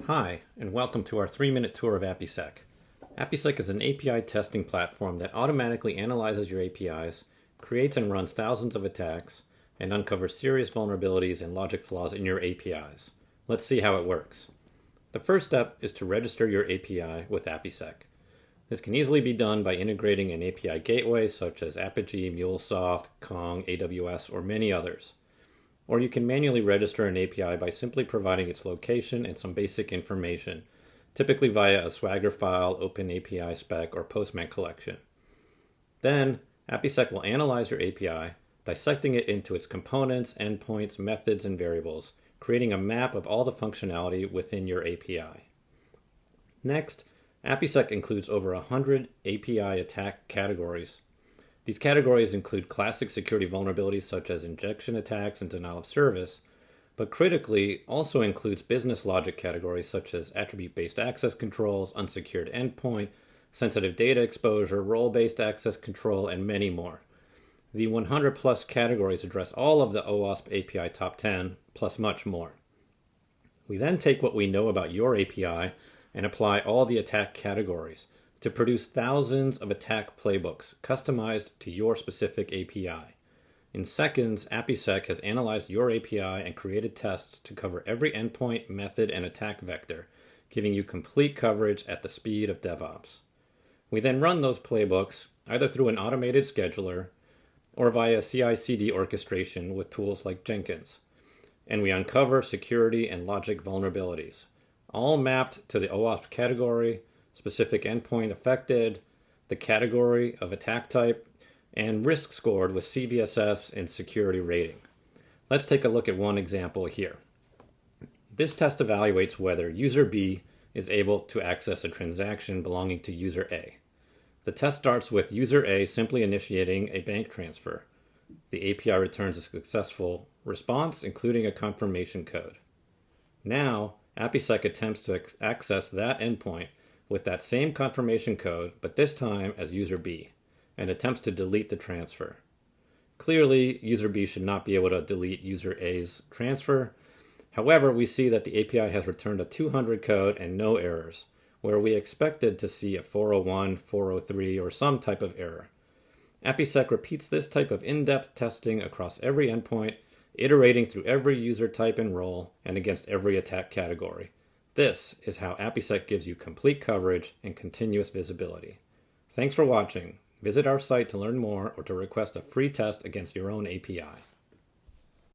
Hi, and welcome to our 3-minute tour of APIsec. APIsec is an API testing platform that automatically analyzes your APIs, creates and runs thousands of attacks, and uncovers serious vulnerabilities and logic flaws in your APIs. Let's see how it works. The first step is to register your API with APIsec. This can easily be done by integrating an API gateway such as Apigee, MuleSoft, Kong, AWS, or many others. Or you can manually register an API by simply providing its location and some basic information, typically via a Swagger file, OpenAPI spec, or Postman collection. Then, APIsec will analyze your API, dissecting it into its components, endpoints, methods, and variables, creating a map of all the functionality within your API. Next, APIsec includes over 100 API attack categories. These categories include classic security vulnerabilities such as injection attacks and denial of service, but critically also includes business logic categories such as attribute-based access controls, unsecured endpoint, sensitive data exposure, role-based access control, and many more. The 100 plus categories address all of the OWASP API top 10, plus much more. We then take what we know about your API and apply all the attack categories to produce thousands of attack playbooks customized to your specific API. In seconds, APIsec has analyzed your API and created tests to cover every endpoint, method, and attack vector, giving you complete coverage at the speed of DevOps. We then run those playbooks either through an automated scheduler or via CI/CD orchestration with tools like Jenkins. And we uncover security and logic vulnerabilities, all mapped to the OWASP category, specific endpoint affected, the category of attack type, and risk scored with CVSS and security rating. Let's take a look at one example here. This test evaluates whether user B is able to access a transaction belonging to user A. The test starts with user A simply initiating a bank transfer. The API returns a successful response, including a confirmation code. Now, APIsec attempts to access that endpoint with that same confirmation code, but this time as user B, and attempts to delete the transfer. Clearly, user B should not be able to delete user A's transfer. However, we see that the API has returned a 200 code and no errors, where we expected to see a 401, 403, or some type of error. APIsec repeats this type of in-depth testing across every endpoint, iterating through every user type and role, and against every attack category. This is how APIsec gives you complete coverage and continuous visibility. Thanks for watching. Visit our site to learn more or to request a free test against your own API.